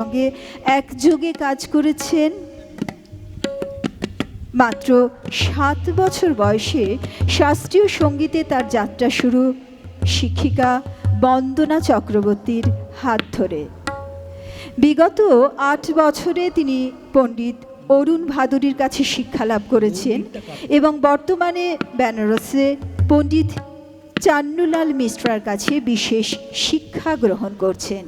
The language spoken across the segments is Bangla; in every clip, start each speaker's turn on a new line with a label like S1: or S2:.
S1: সঙ্গে একযোগে কাজ করেছেন। মাত্র 7 বছর বয়সে শাস্ত্রীয় সঙ্গীতে তার যাত্রা শুরু শিক্ষিকা বন্দনা চক্রবর্তীর হাত ধরে। বিগত 8 বছরে তিনি পণ্ডিত অরুণ ভাদুরীর কাছে শিক্ষা লাভ করেছেন এবং বর্তমানে বেনারসে পণ্ডিত চান্নুলাল মিশ্রার কাছে বিশেষ শিক্ষা গ্রহণ করছেন।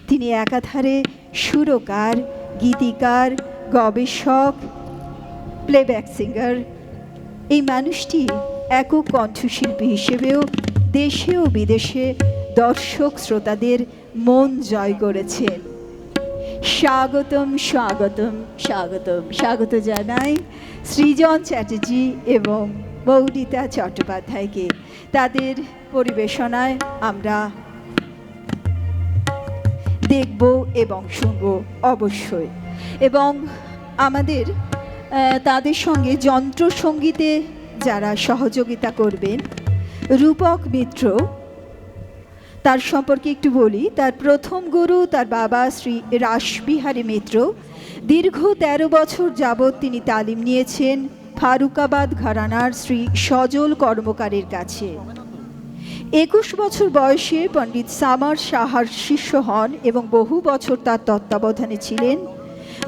S1: তিনি একাধারে সুরকার, গীতিকার, গবেষক, প্লেব্যাক সিঙ্গার। এই মানুষটি একক কণ্ঠশিল্পী হিসেবেও দেশে ও বিদেশে দর্শক শ্রোতাদের মন জয় করেছেন। স্বাগতম স্বাগতম স্বাগতম স্বাগত জানাই সৃজন চ্যাটার্জি এবং মৌলিতা চট্টোপাধ্যায়কে। তাদের পরিবেশনায় আমরা দেখব এবং শুনব অবশ্যই। এবং আমাদের তাদের সঙ্গে যন্ত্রসঙ্গীতে যারা সহযোগিতা করবেন, রূপক মিত্র, তার সম্পর্কে একটু বলি। তার প্রথম গুরু তার বাবা শ্রী রাসবিহারী মিত্র। দীর্ঘ 13 বছর যাবৎ তিনি তালিম নিয়েছেন ফারুকাবাদ ঘরানার শ্রী সজল কর্মকারের কাছে। 21 বছর বয়সে পণ্ডিত সামার সাহার শিষ্য হন এবং বহু বছর তার তত্ত্বাবধানে ছিলেন।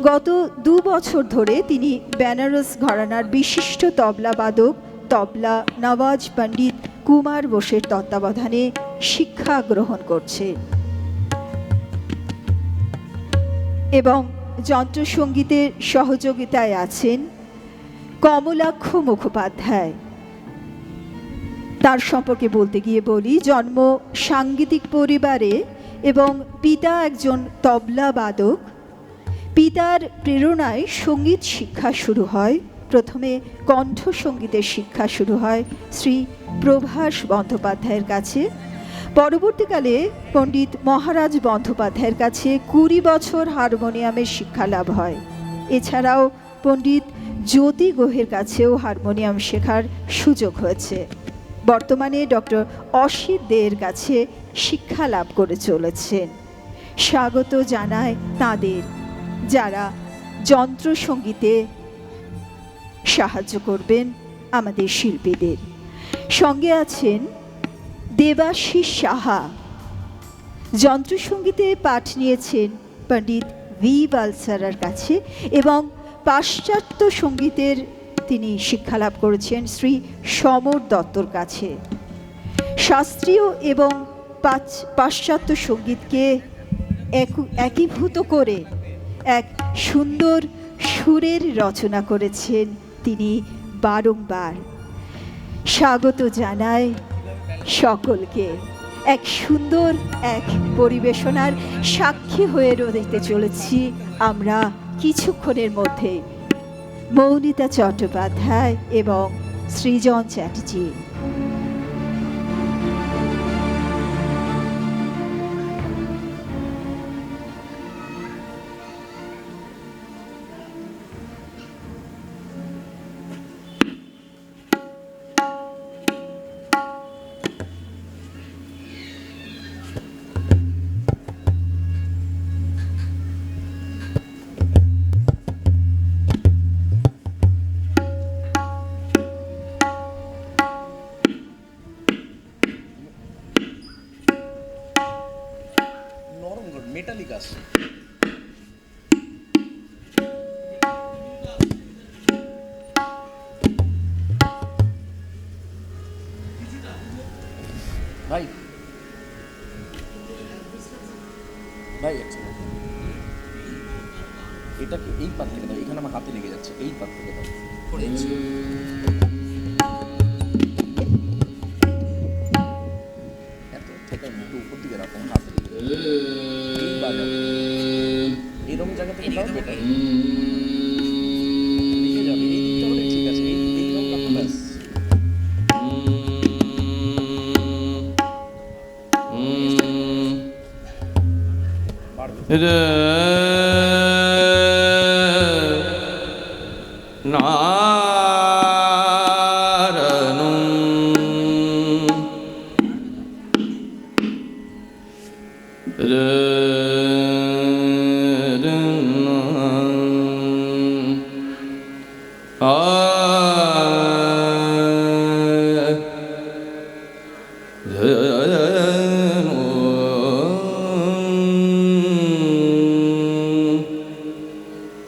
S1: গত 2 বছর ধরে তিনি বেনারস ঘরানার বিশিষ্ট তবলাবাদক তবলা নওয়াজ পণ্ডিত কুমার বোসের তত্ত্বাবধানে শিক্ষা গ্রহণ করছে এবং যন্ত্রসঙ্গীতের সহযোগিতায় আছেন কমলাক্ষ মুখোপাধ্যায়। তার সম্পর্কে বলতে গিয়ে বলি, জন্ম সাংগীতিক পরিবারে এবং পিতা একজন তবলা বাদক। পিতার প্রেরণায় সঙ্গীত শিক্ষা শুরু হয়। প্রথমে কণ্ঠসঙ্গীতের শিক্ষা শুরু হয় শ্রী প্রভাস বন্দ্যোপাধ্যায়ের কাছে। পরবর্তীকালে পণ্ডিত মহারাজ বন্দ্যোপাধ্যায়ের কাছে 20 বছর হারমোনিয়ামের শিক্ষা লাভ হয়। এছাড়াও পণ্ডিত জ্যোতি গুহের কাছেও হারমোনিয়াম শেখার সুযোগ হয়েছে। বর্তমানে ডক্টর অসিত দের কাছে শিক্ষা লাভ করে চলেছেন। স্বাগত জানায় তাদের, যারা যন্ত্রসঙ্গীতে সাহায্য করবেন আমাদের শিল্পীদের। সঙ্গে আছেন দেবাশিস সাহা। যন্ত্রসঙ্গীতে পাঠ নিয়েছেন পণ্ডিত ভি বালসারার কাছে এবং পাশ্চাত্য সঙ্গীতের তিনি শিক্ষা লাভ করেছেন শ্রী সমর দত্তর কাছে। শাস্ত্রীয় এবং পাশ্চাত্য সঙ্গীতকে একীভূত করে এক সুন্দর সুরের রচনা করেছেন তিনি বারংবার। স্বাগত জানাই সকলকে। এক সুন্দর এক পরিবেশনার সাক্ষী হয়ে রইতে চলেছি আমরা কিছুক্ষণের মধ্যে। মৌলিতা চট্টোপাধ্যায় এবং সৃজন চ্যাটার্জি।
S2: মেটালিকাস ভাই ভাই এটা কি এই পাত থেকে দাও? এখানে আমার হাতে লেগে যাচ্ছে। এই পাত থেকে দাও। এত থেকে মুখে উপর দিকে রাখো, হাতে এরকম জায়গা থেকে দাও, বেটার লিখে যাবে। এই দিকটা হলে ঠিক আছে। এই রকম ব্যাস।
S3: নারায়ণ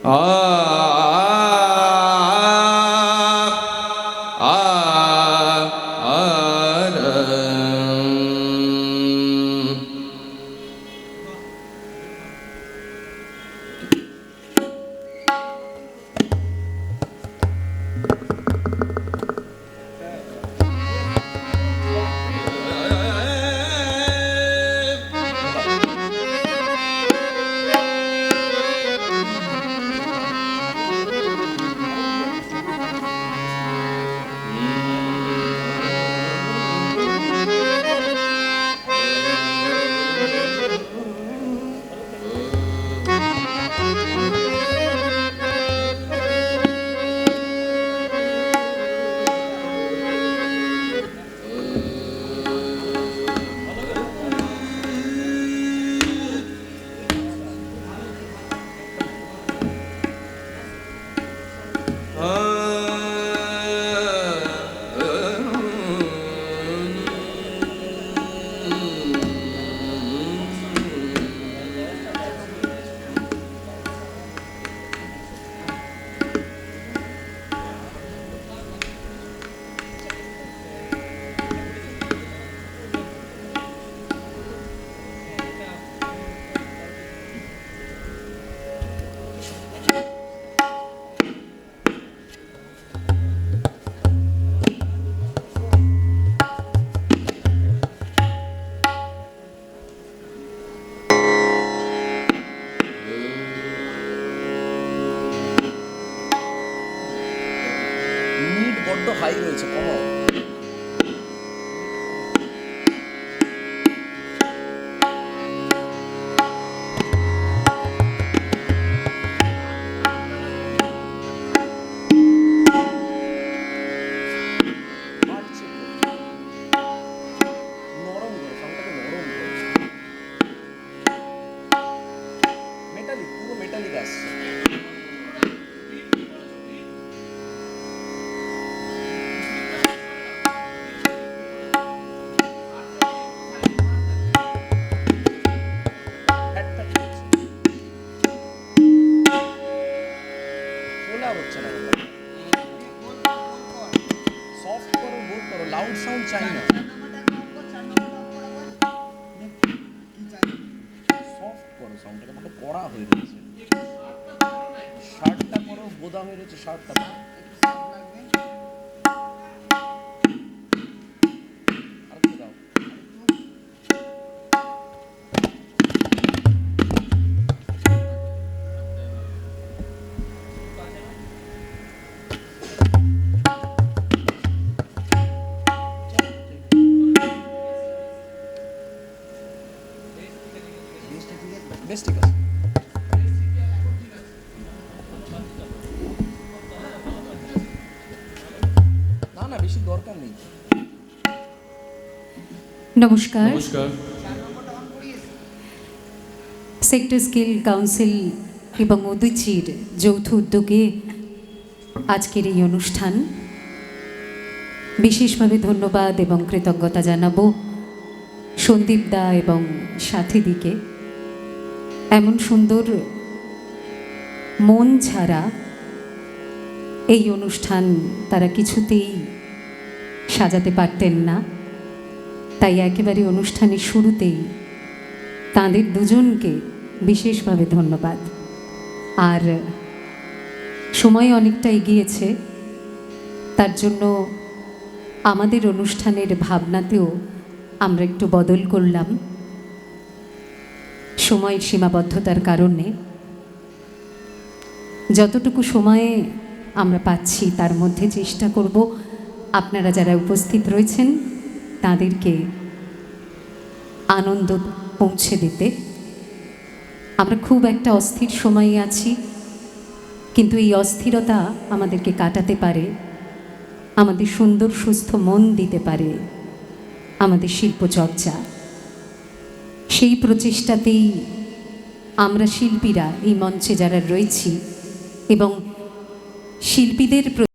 S2: মিড বড্ড হাই রয়েছে, কমাও। বাড়ছে তো। নরম করো, সাউন্ডটাকে নরম করো। মেটালিক, পুরো মেটালিক আসছে। খোলা হচ্ছে না, সফট করো, বোল্ড করো, লাউড সাউন্ড চাই না। সফট করো সাউন্ডটাকে, বড় কড়া হয়ে রয়েছে। শার্টটা করো, বোদা হয়ে রয়েছে শার্টটা। আরেকটু দাও। বেশ ঠিক আছে। না না, বেশি দরকার নেই।
S3: নমস্কার।
S4: নমস্কার।
S3: সেক্টর স্কিল কাউন্সিল এবং উদুচির যৌথ উদ্যোগে আজকের এই অনুষ্ঠান, বিশেষভাবে ধন্যবাদ এবং কৃতজ্ঞতা জানাবো সন্দীপ দা এবং সাথীদিকে। এমন সুন্দর মন ছাড়া এই অনুষ্ঠান তারা কিছুতেই সাজাতে পারতেন না, তাই একেবারে অনুষ্ঠানের শুরুতেই তাঁদের দুজনকে বিশেষভাবে ধন্যবাদ। আর সময় অনেকটা এগিয়েছে, তার জন্য আমাদের অনুষ্ঠানের ভাবনাতেও আমরা একটু বদল করলাম সময়ের সীমাবদ্ধতার কারণে। যতটুকু সময়ে আমরা পাচ্ছি তার মধ্যে চেষ্টা করব আপনারা যারা উপস্থিত রয়েছেন তাদেরকে আনন্দ পৌঁছে দিতে। আমরা খুব একটা অস্থির সময়ে আছি, কিন্তু এই অস্থিরতা আমাদেরকে কাটাতে পারে, আমাদের সুন্দর সুস্থ মন দিতে পারে আমাদের শিল্পচর্চা। সেই প্রচেষ্টাতেই আমরা শিল্পীরা এই মঞ্চে যারা রয়েছি এবং শিল্পীদের